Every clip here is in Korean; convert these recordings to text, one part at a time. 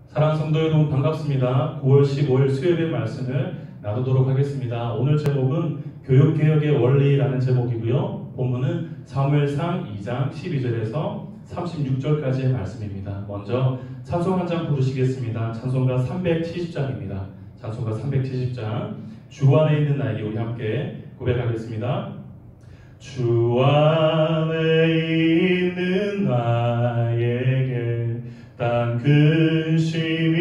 사랑하는 성도 여러분 반갑습니다. 9월 15일 수요일의 말씀을 나누도록 하겠습니다. 오늘 제목은 교육개혁의 원리라는 제목이고요. 본문은 사무엘상 2장 12절에서 36절까지의 말씀입니다. 먼저 찬송 한 장 부르시겠습니다. 찬송가 370장입니다. 찬송가 370장 주 안에 있는 나에게 우리 함께 고백하겠습니다. 주 안에 있는 나에게 딴 근심이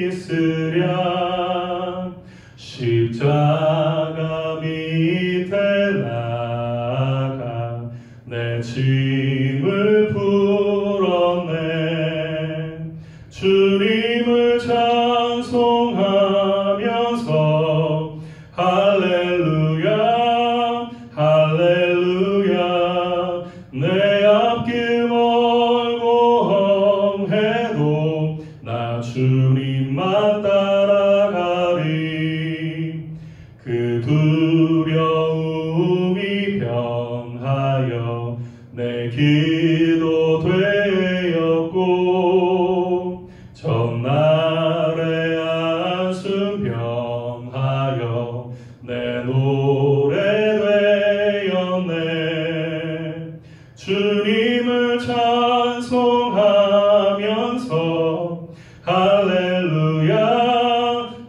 있으랴 십자가 밑에 나가 내 짐을 풀었네. 주님을 찬송하면서 할렐루야 할렐루야 내 앞길 멀고 험해도 나 주님만 따라가리. 그 두려움이 변하여 내 기도 되었고 전날의 안숨 변하여 내 노래 되었네. 주님을 찬송하면서 할렐루야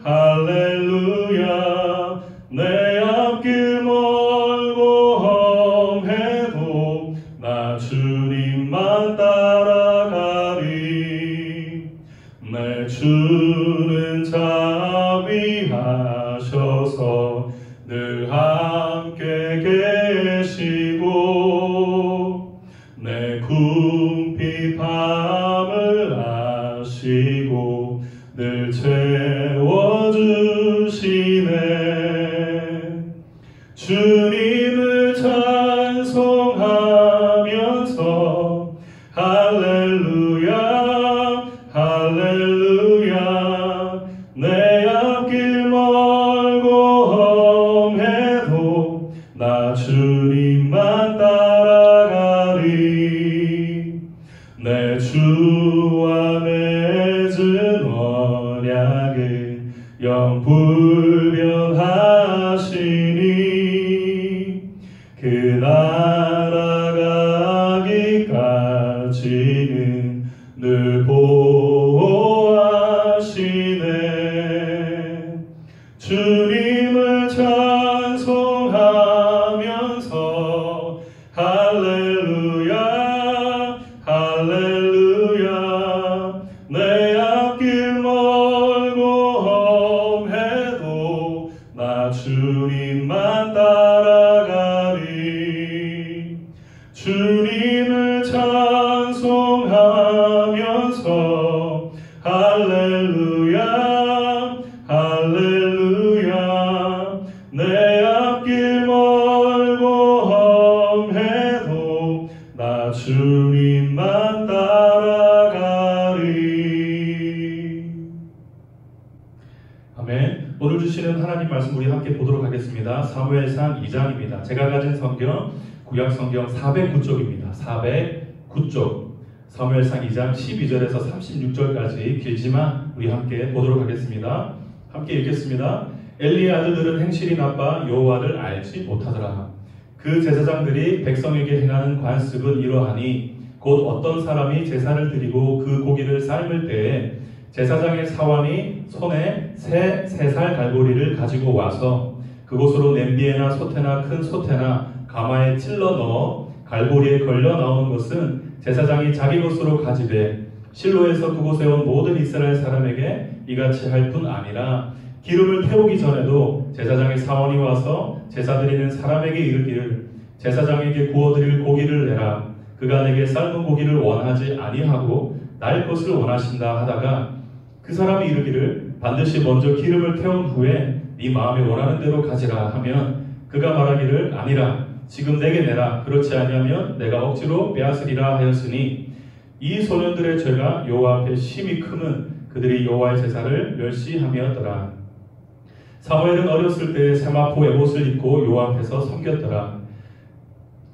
할렐루야 내 앞길 멀고 험해도 나 주님만 따라가리. 내 주는 자비하셔서 늘 함께 계시고 내 궁핍함을 아시고 늘 채워주시네. 주님을 찬송하면서 할렐루야 할렐루야 내 앞길 멀고 험해도 나 주님만 따라가리. 내 주와 맺은 언약은 영불변하시니 그 날아가기까지는 늘 보호하시네. 주님을 찬송하면서 할렐루야 할렐루야 내 앞길 멀고 험해도 나 주님만 따라가리. 주님을 찬송하면서 할렐루야 할렐루야 내 앞길 멀고 험해도 나 주님만 따라가리. 아멘. 오늘 주시는 하나님 말씀 우리 함께 보도록 하겠습니다. 사무엘상 2장입니다. 제가 가진 성경 구약성경 409쪽입니다. 409쪽 사무엘상 2장 12절에서 36절까지 길지만 우리 함께 보도록 하겠습니다. 함께 읽겠습니다. 엘리의 아들들은 행실이 나빠 여호와를 알지 못하더라. 그 제사장들이 백성에게 행하는 관습은 이러하니 곧 어떤 사람이 제사를 드리고 그 고기를 삶을 때에 제사장의 사환이 손에 새 3살 갈고리를 가지고 와서 그곳으로 냄비에나 솥에나 큰 솥에나 가마에 찔러 넣어 갈고리에 걸려 나오는 것은 제사장이 자기 것으로 가지되 실로에서 그곳에 온 모든 이스라엘 사람에게 이같이 할 뿐 아니라 기름을 태우기 전에도 제사장의 사원이 와서 제사 드리는 사람에게 이르기를 제사장에게 구워드릴 고기를 내라. 그가 내게 삶은 고기를 원하지 아니하고 날 것을 원하신다 하다가 그 사람이 이르기를 반드시 먼저 기름을 태운 후에 네 마음에 원하는 대로 가지라 하면 그가 말하기를 아니라 지금 내게 내라. 그렇지 아니하면 내가 억지로 빼앗으리라 하였으니 이 소년들의 죄가 여호와 앞에 심히 크면 그들이 여호와의 제사를 멸시함이었더라. 사무엘은 어렸을 때 세마포 에봇을 입고 여호와 앞에서 섬겼더라.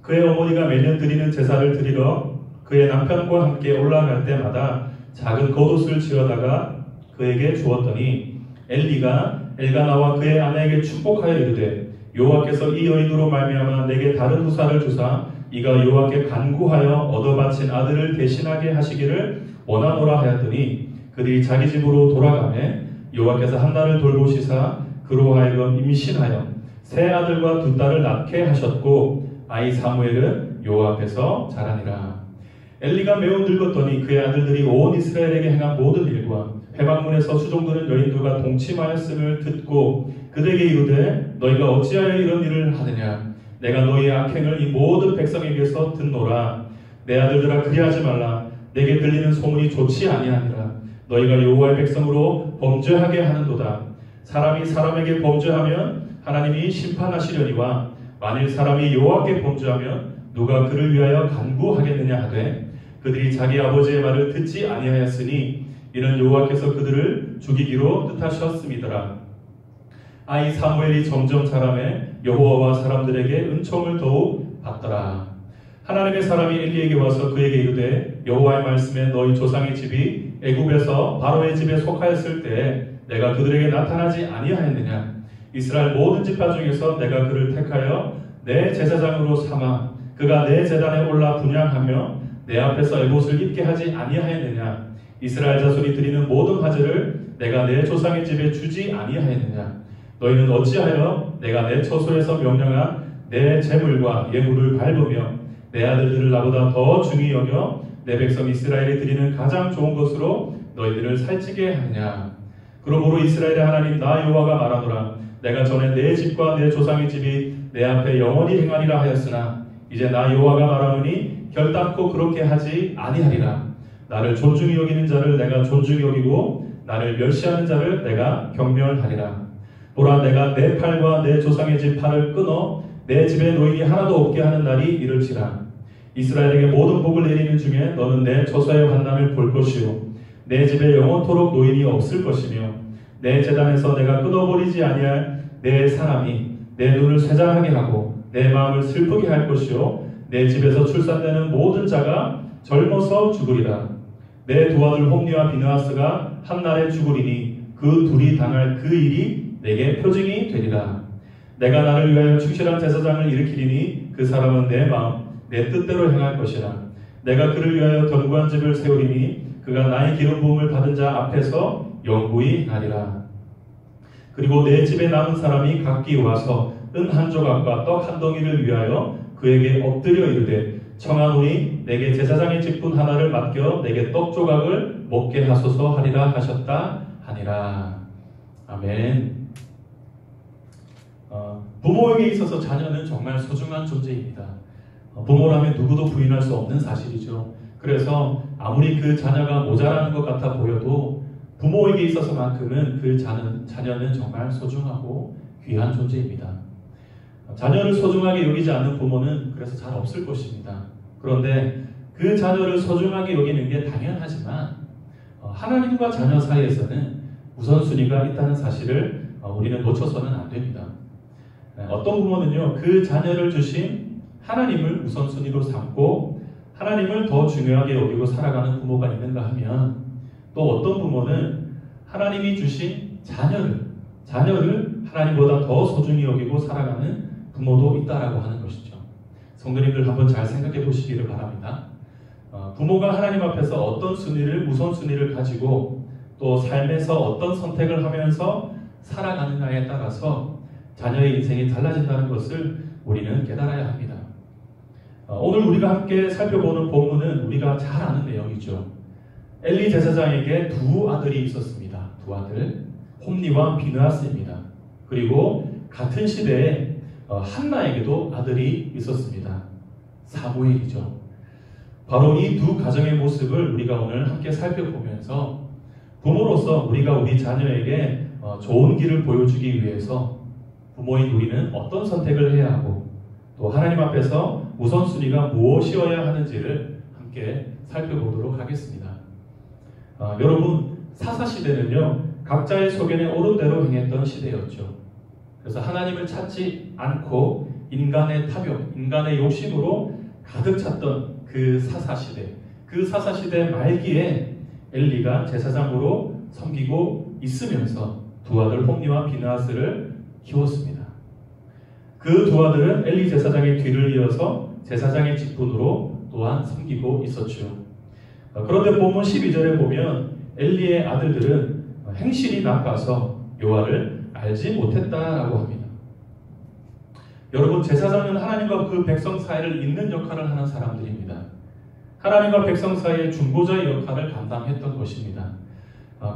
그의 어머니가 매년 드리는 제사를 드리러 그의 남편과 함께 올라갈 때마다 작은 겉옷을 지어다가 그에게 주었더니 엘리가 엘가나와 그의 아내에게 축복하여 이르되 여호와께서 이 여인으로 말미암아 내게 다른 후사를 주사 이가 여호와께 간구하여 얻어바친 아들을 대신하게 하시기를 원하노라 하였더니 그들이 자기 집으로 돌아가매 여호와께서 한나를 돌보시사 그로 하여금 임신하여 세 아들과 두 딸을 낳게 하셨고 아이 사무엘은 여호와 앞에서 자라니라. 엘리가 매우 늙었더니 그의 아들들이 온 이스라엘에게 행한 모든 일과 회막문에서 수종드는 여인들과 동침하였음을 듣고 그들에게 이르되 너희가 어찌하여 이런 일을 하느냐. 내가 너희의 악행을 이 모든 백성에게서 듣노라. 내 아들들아 그리하지 말라. 내게 들리는 소문이 좋지 아니하니라. 너희가 여호와의 백성으로 범죄하게 하는도다. 사람이 사람에게 범죄하면 하나님이 심판하시려니와 만일 사람이 여호와께 범죄하면 누가 그를 위하여 간구하겠느냐 하되 그들이 자기 아버지의 말을 듣지 아니하였으니 이는 여호와께서 그들을 죽이기로 뜻하셨음이더라. 아이 사무엘이 점점 자라매 여호와와 사람들에게 은총을 더욱 받더라. 하나님의 사람이 엘리에게 와서 그에게 이르되 여호와의 말씀에 너희 조상의 집이 애굽에서 바로의 집에 속하였을 때에 내가 그들에게 나타나지 아니하였느냐. 이스라엘 모든 지파 중에서 내가 그를 택하여 내 제사장으로 삼아 그가 내 제단에 올라 분향하며 내 앞에서 에봇을 입게 하지 아니하였느냐. 이스라엘 자손이 드리는 모든 화제를 내가 내 조상의 집에 주지 아니하였느냐. 너희는 어찌하여 내가 내 처소에서 명령한 내 재물과 예물을 밟으며 내 아들들을 나보다 더 중히 여겨 내 백성 이스라엘이 드리는 가장 좋은 것으로 너희들을 살찌게 하느냐. 그러므로 이스라엘의 하나님 나 여호와가 말하노라. 내가 전에 내 집과 내 조상의 집이 내 앞에 영원히 행하리라 하였으나 이제 나 여호와가 말하노니 결단코 그렇게 하지 아니하리라. 나를 존중히 여기는 자를 내가 존중히 여기고 나를 멸시하는 자를 내가 경멸하리라. 보라 내가 내 팔과 내 조상의 집 팔을 끊어 내 집에 노인이 하나도 없게 하는 날이 이를지라. 이스라엘에게 모든 복을 내리는 중에 너는 내 저소의 환난을 볼 것이요 내 집에 영원토록 노인이 없을 것이며 내 제단에서 내가 끊어버리지 아니할 내 사람이 내 눈을 쇠장하게 하고 내 마음을 슬프게 할 것이요 내 집에서 출산되는 모든 자가 젊어서 죽으리라. 내 두 아들 홈리와 비느하스가 한 날에 죽으리니 그 둘이 당할 그 일이 내게 표징이 되리라. 내가 나를 위하여 충실한 제사장을 일으키리니 그 사람은 내 마음 내 뜻대로 행할 것이라. 내가 그를 위하여 견고한 집을 세우리니 그가 나의 기름 부음을 받은 자 앞에서 영구히 행하리라. 그리고 내 집에 남은 사람이 각기 와서 은 한 조각과 떡 한 덩이를 위하여 그에게 엎드려 이르되 청하노니 내게 제사장의 직분 하나를 맡겨 내게 떡 조각을 먹게 하소서 하리라 하셨다 하니라. 아멘. 부모에게 있어서 자녀는 정말 소중한 존재입니다. 부모라면 누구도 부인할 수 없는 사실이죠. 그래서 아무리 그 자녀가 모자라는 것 같아 보여도 부모에게 있어서만큼은 그 자녀는 정말 소중하고 귀한 존재입니다. 자녀를 소중하게 여기지 않는 부모는 그래서 잘 없을 것입니다. 그런데 그 자녀를 소중하게 여기는 게 당연하지만 하나님과 자녀 사이에서는 우선순위가 있다는 사실을 우리는 놓쳐서는 안 됩니다. 어떤 부모는요, 그 자녀를 주신 하나님을 우선순위로 삼고 하나님을 더 중요하게 여기고 살아가는 부모가 있는가 하면 또 어떤 부모는 하나님이 주신 자녀를 하나님보다 더 소중히 여기고 살아가는 부모도 있다라고 하는 것이죠. 성도님들 한번 잘 생각해 보시기를 바랍니다. 부모가 하나님 앞에서 어떤 우선순위를 가지고 또 삶에서 어떤 선택을 하면서 살아가느냐에 따라서 자녀의 인생이 달라진다는 것을 우리는 깨달아야 합니다. 오늘 우리가 함께 살펴보는 본문은 우리가 잘 아는 내용이죠. 엘리 제사장에게 두 아들이 있었습니다. 두 아들, 홈리와 비느하스입니다. 그리고 같은 시대에 한나에게도 아들이 있었습니다. 사무엘이죠. 바로 이 두 가정의 모습을 우리가 오늘 함께 살펴보면서 부모로서 우리가 우리 자녀에게 좋은 길을 보여주기 위해서 부모인 우리는 어떤 선택을 해야 하고 또 하나님 앞에서 우선순위가 무엇이어야 하는지를 함께 살펴보도록 하겠습니다. 여러분, 사사시대는요, 각자의 소견에 옳은 대로 행했던 시대였죠. 그래서 하나님을 찾지 않고 인간의 탐욕, 인간의 욕심으로 가득 찼던 그 사사시대 말기에 엘리가 제사장으로 섬기고 있으면서 두 아들 홈니와 비느하스를 키웠습니다. 그 두 아들은 엘리 제사장의 뒤를 이어서 제사장의 직분으로 또한 섬기고 있었죠. 그런데 본문 12절에 보면 엘리의 아들들은 행실이 나빠서 여호와를 알지 못했다라고 합니다. 여러분, 제사장은 하나님과 그 백성 사이를 잇는 역할을 하는 사람들입니다. 하나님과 백성 사이의 중보자의 역할을 감당했던 것입니다.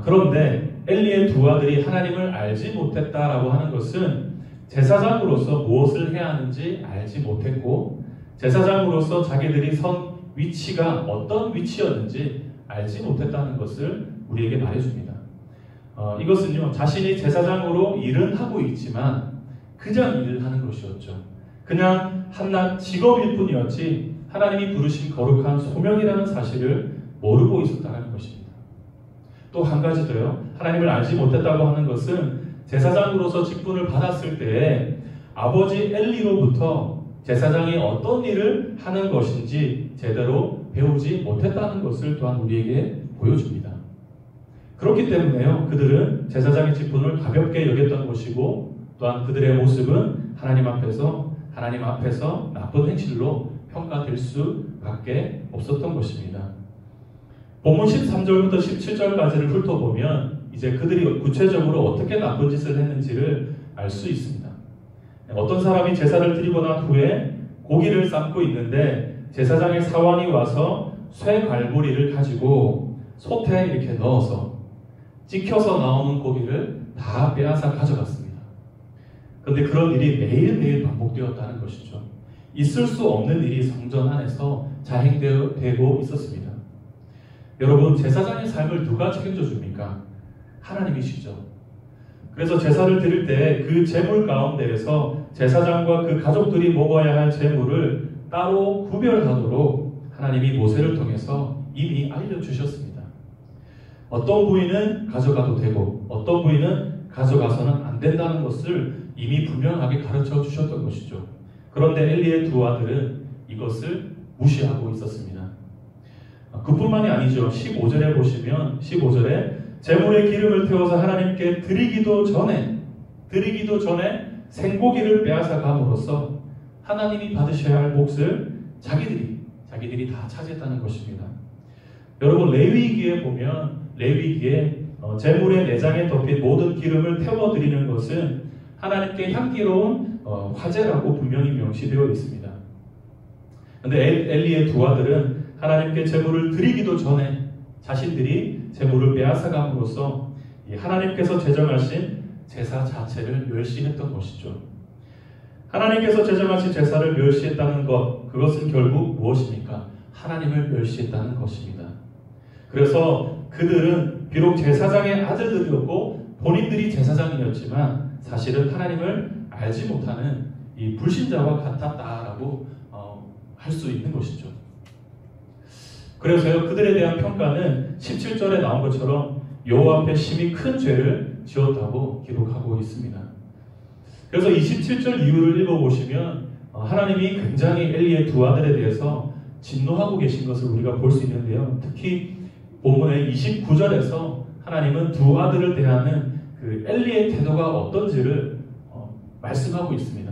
그런데 엘리의 두 아들이 하나님을 알지 못했다라고 하는 것은 제사장으로서 무엇을 해야 하는지 알지 못했고, 제사장으로서 자기들이 선 위치가 어떤 위치였는지 알지 못했다는 것을 우리에게 말해줍니다. 이것은요, 자신이 제사장으로 일은 하고 있지만 그냥 일을 하는 것이었죠. 그냥 한낱 직업일 뿐이었지 하나님이 부르신 거룩한 소명이라는 사실을 모르고 있었다는 것입니다. 또 한 가지 더요, 하나님을 알지 못했다고 하는 것은 제사장으로서 직분을 받았을 때에 아버지 엘리로부터 제사장이 어떤 일을 하는 것인지 제대로 배우지 못했다는 것을 또한 우리에게 보여줍니다. 그렇기 때문에요, 그들은 제사장의 직분을 가볍게 여겼던 것이고, 또한 그들의 모습은 하나님 앞에서 나쁜 행실로 평가될 수밖에 없었던 것입니다. 본문 13절부터 17절까지를 훑어보면 이제 그들이 구체적으로 어떻게 나쁜 짓을 했는지를 알 수 있습니다. 어떤 사람이 제사를 드리고 난 후에 고기를 삶고 있는데 제사장의 사환이 와서 쇠 갈고리를 가지고 솥에 이렇게 넣어서 찍혀서 나오는 고기를 다 빼앗아 가져갔습니다. 그런데 그런 일이 매일매일 반복되었다는 것이죠. 있을 수 없는 일이 성전 안에서 자행되고 있었습니다. 여러분, 제사장의 삶을 누가 책임져 줍니까? 하나님이시죠. 그래서 제사를 드릴 때 그 제물 가운데에서 제사장과 그 가족들이 먹어야 할 제물을 따로 구별하도록 하나님이 모세를 통해서 이미 알려주셨습니다. 어떤 부위는 가져가도 되고 어떤 부위는 가져가서는 안 된다는 것을 이미 분명하게 가르쳐 주셨던 것이죠. 그런데 엘리의 두 아들은 이것을 무시하고 있었습니다. 그뿐만이 아니죠. 15절에 보시면 15절에 제물에 기름을 태워서 하나님께 드리기도 전에 생고기를 빼앗아 감으로써 하나님이 받으셔야 할 몫을 자기들이 다 차지했다는 것입니다. 여러분, 레위기에 보면 레위기에 제물의 내장에 덮인 모든 기름을 태워드리는 것은 하나님께 향기로운 화제라고 분명히 명시되어 있습니다. 그런데 엘리의 두 아들은 하나님께 제물을 드리기도 전에 자신들이 제물을 빼앗아감으로써 하나님께서 제정하신 제사 자체를 멸시했던 것이죠. 하나님께서 제정하신 제사를 멸시했다는 것, 그것은 결국 무엇입니까? 하나님을 멸시했다는 것입니다. 그래서 그들은 비록 제사장의 아들들이었고 본인들이 제사장이었지만 사실은 하나님을 알지 못하는 이 불신자와 같았다라고 할 수 있는 것이죠. 그래서요, 그들에 대한 평가는 17절에 나온 것처럼 여호와 앞에 심히 큰 죄를 지었다고 기록하고 있습니다. 그래서 27절 이후를 읽어보시면 하나님이 굉장히 엘리의 두 아들에 대해서 진노하고 계신 것을 우리가 볼 수 있는데요. 특히 본문의 29절에서 하나님은 두 아들을 대하는 그 엘리의 태도가 어떤지를 말씀하고 있습니다.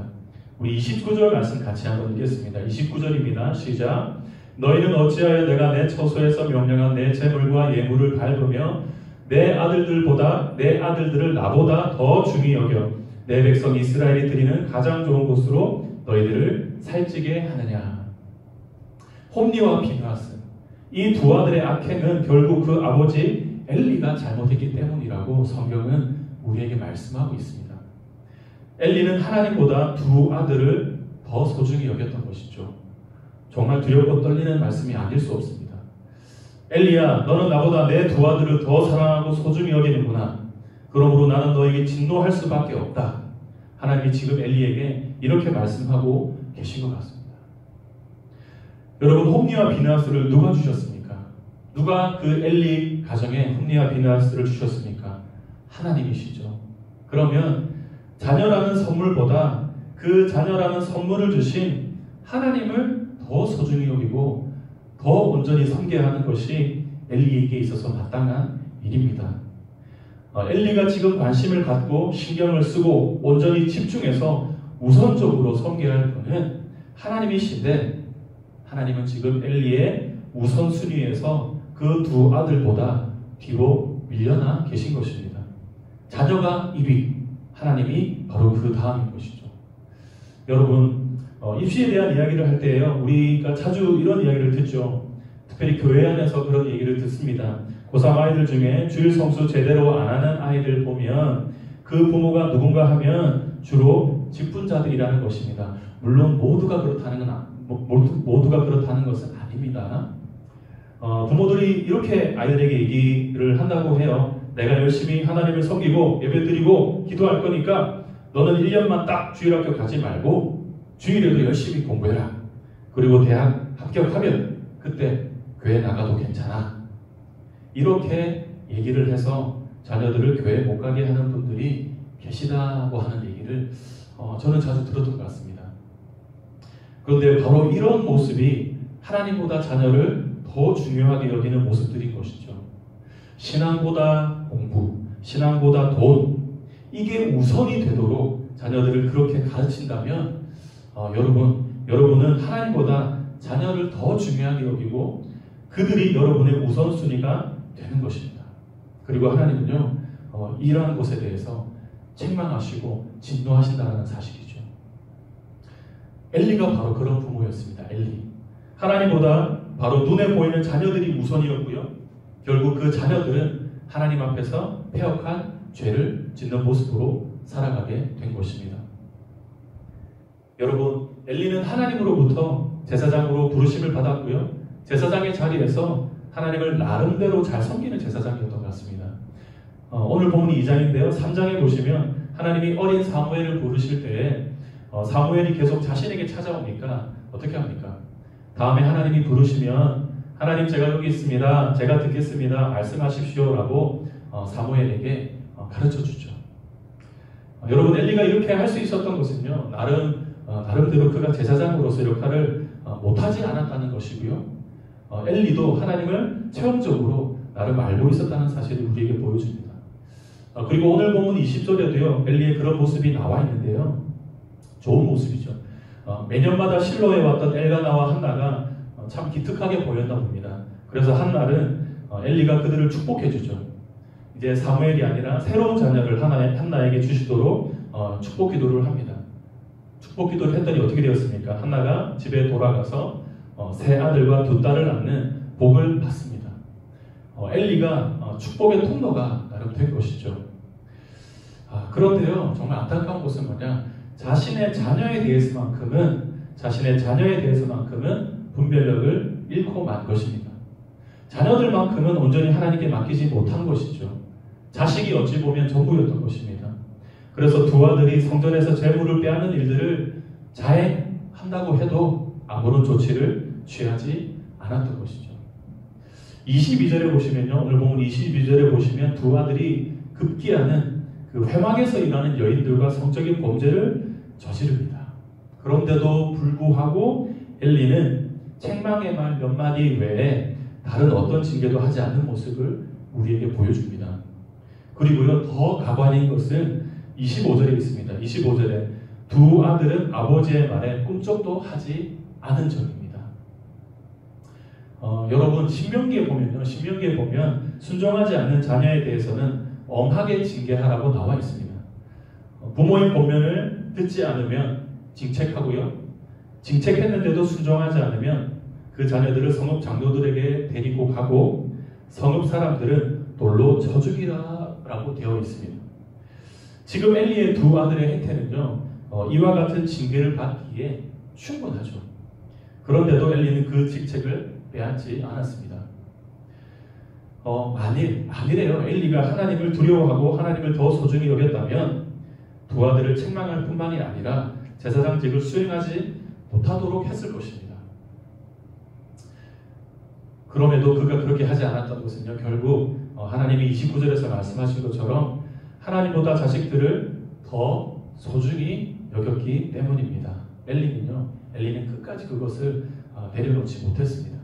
우리 29절 말씀 같이 한번 읽겠습니다. 29절입니다. 시작. 너희는 어찌하여 내가 내 처소에서 명령한 내 제물과 예물을 밟으며 내 아들들을 나보다 더 중히 여겨 내 백성 이스라엘이 드리는 가장 좋은 곳으로 너희들을 살찌게 하느냐. 홈니와 비느하스, 이 두 아들의 악행은 결국 그 아버지 엘리가 잘못했기 때문이라고 성경은 우리에게 말씀하고 있습니다. 엘리는 하나님보다 두 아들을 더 소중히 여겼던 것이죠. 정말 두렵고 떨리는 말씀이 아닐 수 없습니다. 엘리야, 너는 나보다 내 두 아들을 더 사랑하고 소중히 여기는구나. 그러므로 나는 너에게 진노할 수밖에 없다. 하나님이 지금 엘리에게 이렇게 말씀하고 계신 것 같습니다. 여러분, 홈니와 비느하스를 누가 주셨습니까? 누가 그 엘리 가정에 홈니와 비느하스를 주셨습니까? 하나님이시죠. 그러면 자녀라는 선물보다 그 자녀라는 선물을 주신 하나님을 더 소중히 여기고 더 온전히 섬겨야 하는 것이 엘리에게 있어서 마땅한 일입니다. 엘리가 지금 관심을 갖고 신경을 쓰고 온전히 집중해서 우선적으로 섬겨야 할 분은 하나님이신데, 하나님은 지금 엘리의 우선순위에서 그 두 아들보다 뒤로 밀려나 계신 것입니다. 자녀가 1위, 하나님이 바로 그 다음인 것이죠. 여러분, 입시에 대한 이야기를 할 때요, 우리가 자주 이런 이야기를 듣죠. 특별히 교회 안에서 그런 얘기를 듣습니다. 고3 아이들 중에 주일 성수 제대로 안 하는 아이들 보면 그 부모가 누군가 하면 주로 직분자들이라는 것입니다. 물론 모두가 그렇다는 것은 아닙니다. 부모들이 이렇게 아이들에게 얘기를 한다고 해요. 내가 열심히 하나님을 섬기고 예배드리고 기도할 거니까 너는 1년만 딱 주일학교 가지 말고 주일에도 열심히 공부해라. 그리고 대학 합격하면 그때 교회 나가도 괜찮아. 이렇게 얘기를 해서 자녀들을 교회 못 가게 하는 분들이 계시다고 하는 얘기를 저는 자주 들었던 것 같습니다. 그런데 바로 이런 모습이 하나님보다 자녀를 더 중요하게 여기는 모습들인 것이죠. 신앙보다 공부, 신앙보다 돈, 이게 우선이 되도록 자녀들을 그렇게 가르친다면 여러분은 하나님보다 자녀를 더 중요하게 여기고 그들이 여러분의 우선순위가 되는 것입니다. 그리고 하나님은요, 이러한 것에 대해서 책망하시고 진노하신다는 사실이죠. 엘리가 바로 그런 부모였습니다. 엘리. 하나님보다 바로 눈에 보이는 자녀들이 우선이었고요. 결국 그 자녀들은 하나님 앞에서 패역한 죄를 짓는 모습으로 살아가게 된 것입니다. 여러분, 엘리는 하나님으로부터 제사장으로 부르심을 받았고요. 제사장의 자리에서 하나님을 나름대로 잘 섬기는 제사장이었던 것 같습니다. 오늘 본문이 2장인데요. 3장에 보시면 하나님이 어린 사무엘을 부르실 때에 사무엘이 계속 자신에게 찾아오니까 어떻게 합니까? 다음에 하나님이 부르시면 하나님 제가 여기 있습니다. 제가 듣겠습니다. 말씀하십시오. 라고 사무엘에게 가르쳐주죠. 여러분, 엘리가 이렇게 할 수 있었던 것은요. 나름대로 그가 제사장으로서 역할을 못하지 않았다는 것이고요. 엘리도 하나님을 체험적으로 나름 알고 있었다는 사실을 우리에게 보여줍니다. 그리고 오늘 본문 20절에도요. 엘리의 그런 모습이 나와 있는데요. 좋은 모습이죠. 매년마다 실로에 왔던 엘가나와 한나가 참 기특하게 보였나 봅니다. 그래서 한날은 엘리가 그들을 축복해주죠. 이제 사무엘이 아니라 새로운 자녀를 한나에게 주시도록 축복 기도를 합니다. 축복 기도를 했더니 어떻게 되었습니까? 한나가 집에 돌아가서 세 아들과 두 딸을 낳는 복을 받습니다. 엘리가 축복의 통로가 나름 된 것이죠. 그런데요, 정말 안타까운 것은 뭐냐? 자신의 자녀에 대해서만큼은 분별력을 잃고 만 것입니다. 자녀들만큼은 온전히 하나님께 맡기지 못한 것이죠. 자식이 어찌 보면 전부였던 것입니다. 그래서 두 아들이 성전에서 재물을 빼앗는 일들을 자행한다고 해도 아무런 조치를 취하지 않았던 것이죠. 22절에 보시면요. 오늘 보면 22절에 보시면 두 아들이 급기야는 그 회막에서 일하는 여인들과 성적인 범죄를 저지릅니다. 그런데도 불구하고 엘리는 책망의 말 몇 마디 외에 다른 어떤 징계도 하지 않는 모습을 우리에게 보여줍니다. 그리고요, 더 가관인 것은 25절에 있습니다. 25절에 두 아들은 아버지의 말에 꿈쩍도 하지 않은 점입니다. 여러분, 신명기에 보면 순종하지 않는 자녀에 대해서는 엄하게 징계하라고 나와 있습니다. 부모의 권면을 듣지 않으면 징책하고요. 징책했는데도 순종하지 않으면 그 자녀들을 성읍 장로들에게 데리고 가고 성읍 사람들은 돌로 쳐 죽이라라고 되어 있습니다. 지금 엘리의 두 아들의 행태는요, 이와 같은 징계를 받기에 충분하죠. 그런데도 엘리는 그 직책을 빼앗지 않았습니다. 만일에요, 엘리가 하나님을 두려워하고 하나님을 더 소중히 여겼다면 두 아들을 책망할 뿐만이 아니라 제사장직을 수행하지 못하도록 했을 것입니다. 그럼에도 그가 그렇게 하지 않았던 것은요, 결국 하나님이 29절에서 말씀하신 것처럼 하나님보다 자식들을 더 소중히 여겼기 때문입니다. 엘리는 끝까지 그것을 내려놓지 못했습니다.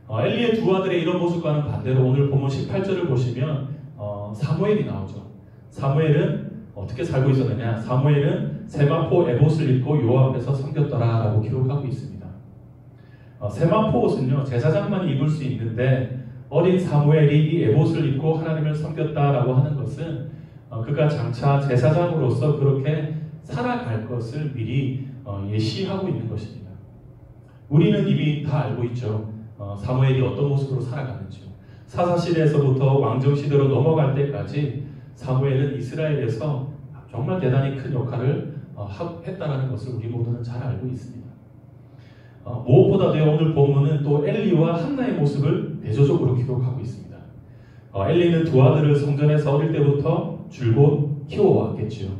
엘리의 두 아들의 이런 모습과는 반대로 오늘 본문 18절을 보시면 사무엘이 나오죠. 사무엘은 어떻게 살고 있었느냐? 사무엘은 세마포 에봇을 입고 여호와 앞에서 섬겼더라라고 기록하고 있습니다. 세마포 옷은요 제사장만 입을 수 있는데 어린 사무엘이 이 에봇을 입고 하나님을 섬겼다라고 하는 것은 그가 장차 제사장으로서 그렇게 살아갈 것을 미리 예시하고 있는 것입니다. 우리는 이미 다 알고 있죠. 사무엘이 어떤 모습으로 살아가는지요. 사사시대에서부터 왕정시대로 넘어갈 때까지 사무엘은 이스라엘에서 정말 대단히 큰 역할을 했다는 것을 우리 모두는 잘 알고 있습니다. 무엇보다도 오늘 본문은 또 엘리와 한나의 모습을 대조적으로 기록하고 있습니다. 엘리는 두 아들을 성전에서 어릴 때부터 줄곧 키워왔겠지요.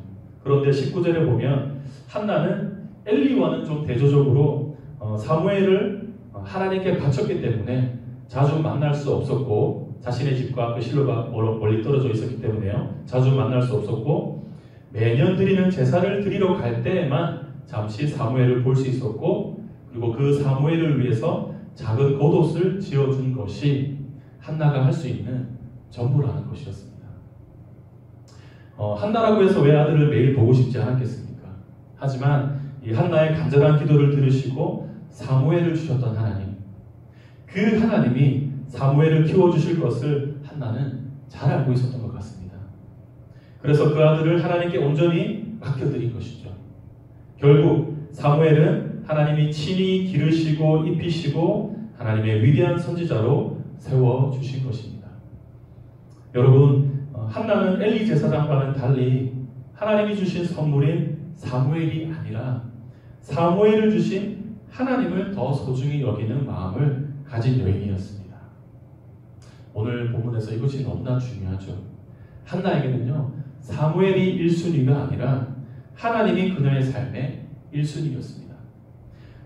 그런데 19절에 보면 한나는 엘리와는 좀 대조적으로 사무엘을 하나님께 바쳤기 때문에 자주 만날 수 없었고 자신의 집과 그 실로가 멀리 떨어져 있었기 때문에요. 자주 만날 수 없었고 매년 드리는 제사를 드리러 갈 때에만 잠시 사무엘을 볼 수 있었고 그리고 그 사무엘을 위해서 작은 겉옷을 지어준 것이 한나가 할 수 있는 전부라는 것이었습니다. 한나라고 해서 왜 아들을 매일 보고 싶지 않았겠습니까? 하지만 이 한나의 간절한 기도를 들으시고 사무엘을 주셨던 하나님, 그 하나님이 사무엘을 키워주실 것을 한나는 잘 알고 있었던 것 같습니다. 그래서 그 아들을 하나님께 온전히 맡겨드린 것이죠. 결국 사무엘은 하나님이 친히 기르시고 입히시고 하나님의 위대한 선지자로 세워주신 것입니다. 여러분, 한나는 엘리 제사장과는 달리 하나님이 주신 선물인 사무엘이 아니라 사무엘을 주신 하나님을 더 소중히 여기는 마음을 가진 여인이었습니다. 오늘 본문에서 이것이 너무나 중요하죠. 한나에게는요, 사무엘이 1순위가 아니라 하나님이 그녀의 삶의 1순위였습니다.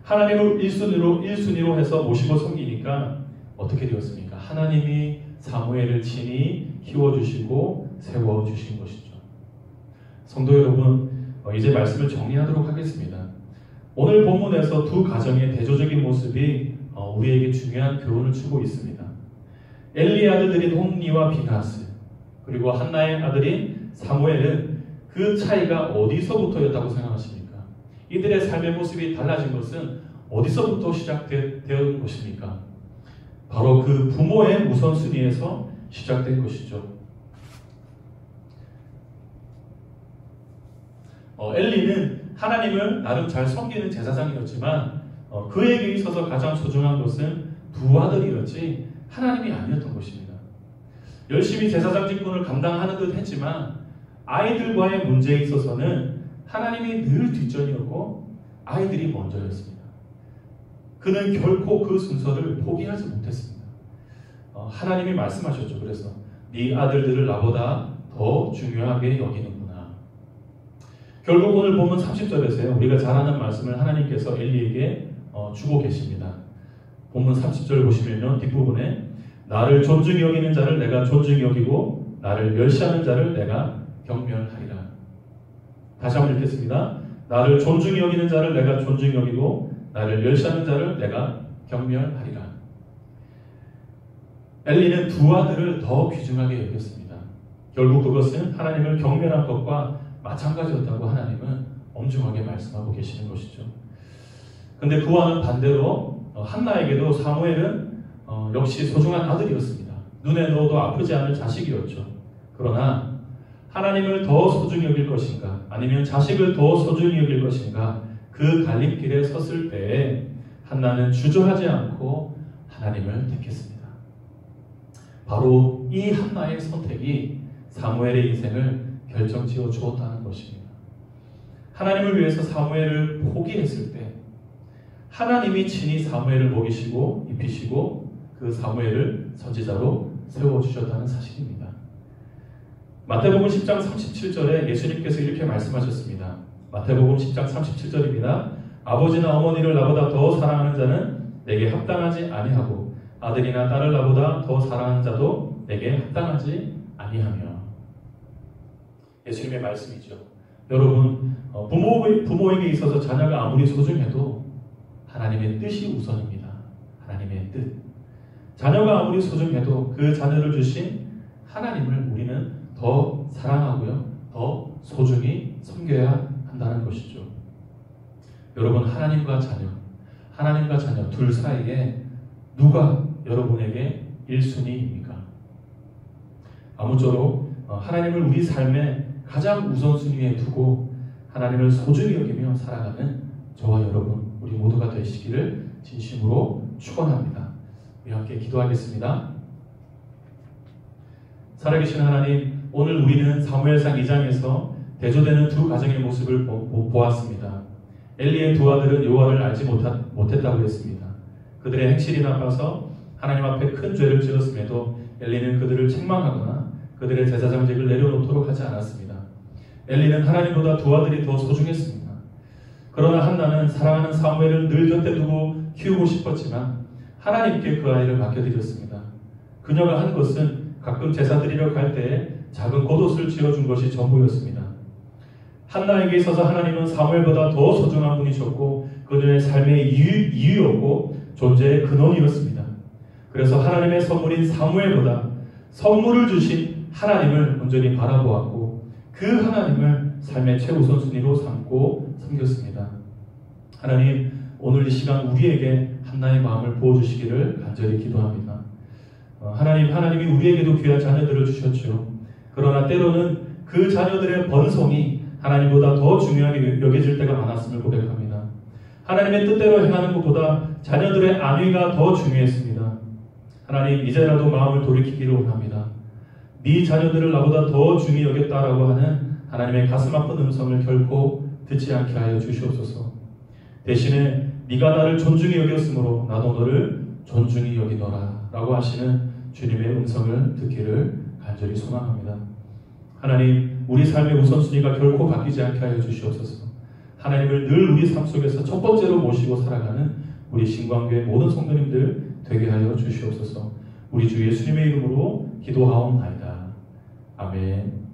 하나님을 1순위로 해서 모시고 섬기니까 어떻게 되었습니까? 하나님이 사무엘을 친히 키워주시고 세워주신 것이죠. 성도 여러분, 이제 말씀을 정리하도록 하겠습니다. 오늘 본문에서 두 가정의 대조적인 모습이 우리에게 중요한 교훈을 주고 있습니다. 엘리의 아들들인 홈니와 비나스 그리고 한나의 아들인 사무엘은 그 차이가 어디서부터였다고 생각하십니까? 이들의 삶의 모습이 달라진 것은 어디서부터 시작된 것입니까? 바로 그 부모의 우선순위에서 시작된 것이죠. 엘리는 하나님을 나름 잘 섬기는 제사장이었지만 그에게 있어서 가장 소중한 것은 두 아들이었지 하나님이 아니었던 것입니다. 열심히 제사장 직분을 감당하는 듯 했지만 아이들과의 문제에 있어서는 하나님이 늘 뒷전이었고 아이들이 먼저였습니다. 그는 결코 그 순서를 포기하지 못했습니다. 하나님이 말씀하셨죠. 그래서 네 아들들을 나보다 더 중요하게 여기는구나. 결국 오늘 보면 30절에서요. 우리가 잘 아는 말씀을 하나님께서 엘리에게 주고 계십니다. 본문 30절 보시면요. 뒷부분에 나를 존중히 여기는 자를 내가 존중히 여기고 나를 멸시하는 자를 내가 경멸하리라. 다시 한번 읽겠습니다. 나를 존중히 여기는 자를 내가 존중히 여기고 나를 멸시하는 자를 내가 경멸하리라. 엘리는 두 아들을 더 귀중하게 여겼습니다. 결국 그것은 하나님을 경멸한 것과 마찬가지였다고 하나님은 엄중하게 말씀하고 계시는 것이죠. 그런데 그와는 반대로 한나에게도 사무엘은 역시 소중한 아들이었습니다. 눈에 넣어도 아프지 않을 자식이었죠. 그러나 하나님을 더 소중히 여길 것인가 아니면 자식을 더 소중히 여길 것인가 그 갈림길에 섰을 때에 한나는 주저하지 않고 하나님을 택했습니다. 바로 이 한나의 선택이 사무엘의 인생을 결정지어 주었다는 것입니다. 하나님을 위해서 사무엘을 포기했을 때 하나님이 친히 사무엘을 먹이시고 입히시고 그 사무엘을 선지자로 세워주셨다는 사실입니다. 마태복음 10장 37절에 예수님께서 이렇게 말씀하셨습니다. 마태복음 10장 37절입니다. 아버지나 어머니를 나보다 더 사랑하는 자는 내게 합당하지 아니하고 아들이나 딸을 나보다 더 사랑하는 자도 내게 합당하지 아니하며. 예수님의 말씀이죠. 여러분, 부모에게 있어서 자녀가 아무리 소중해도 하나님의 뜻이 우선입니다. 하나님의 뜻. 자녀가 아무리 소중해도 그 자녀를 주신 하나님을 우리는 더 사랑하고요, 더 소중히 섬겨야 한다는 것이죠. 여러분, 하나님과 자녀 둘 사이에 누가 여러분에게 1순위입니까? 아무쪼록 하나님을 우리 삶의 가장 우선순위에 두고 하나님을 소중히 여기며 살아가는 저와 여러분, 우리 모두가 되시기를 진심으로 축원합니다. 우리 함께 기도하겠습니다. 살아계신 하나님, 오늘 우리는 사무엘상 2장에서 대조되는 두 가정의 모습을 보았습니다. 엘리의 두 아들은 여호와를 알지 못했다고 했습니다. 그들의 행실이 나빠서 하나님 앞에 큰 죄를 지었음에도 엘리는 그들을 책망하거나 그들의 제사장직을 내려놓도록 하지 않았습니다. 엘리는 하나님보다 두 아들이 더 소중했습니다. 그러나 한나는 사랑하는 사무엘을 늘 곁에 두고 키우고 싶었지만 하나님께 그 아이를 맡겨드렸습니다. 그녀가 한 것은 가끔 제사 드리러 갈 때에 작은 겉옷을 지어준 것이 전부였습니다. 한나에게 있어서 하나님은 사무엘보다 더 소중한 분이셨고 그녀의 삶의 이유였고 존재의 근원이었습니다. 그래서 하나님의 선물인 사무엘보다 선물을 주신 하나님을 온전히 바라보았고 그 하나님을 삶의 최우선순위로 삼고 섬겼습니다. 하나님, 오늘 이 시간 우리에게 한나의 마음을 부어주시기를 간절히 기도합니다. 하나님이 우리에게도 귀한 자녀들을 주셨죠. 그러나 때로는 그 자녀들의 번성이 하나님보다 더 중요하게 여겨질 때가 많았음을 고백합니다. 하나님의 뜻대로 행하는 것보다 자녀들의 안위가 더 중요했습니다. 하나님, 이제라도 마음을 돌이키기를 원합니다. 네 자녀들을 나보다 더 중히 여겼다라고 하는 하나님의 가슴 아픈 음성을 결코 듣지 않게 하여 주시옵소서. 대신에 네가 나를 존중히 여겼으므로 나도 너를 존중히 여기노라 라고 하시는 주님의 음성을 듣기를 간절히 소망합니다. 하나님, 우리 삶의 우선순위가 결코 바뀌지 않게 하여 주시옵소서. 하나님을 늘 우리 삶 속에서 첫 번째로 모시고 살아가는 우리 신광교회 모든 성도님들 되게 하여 주시옵소서. 우리 주 예수님의 이름으로 기도하옵나이다. 아멘.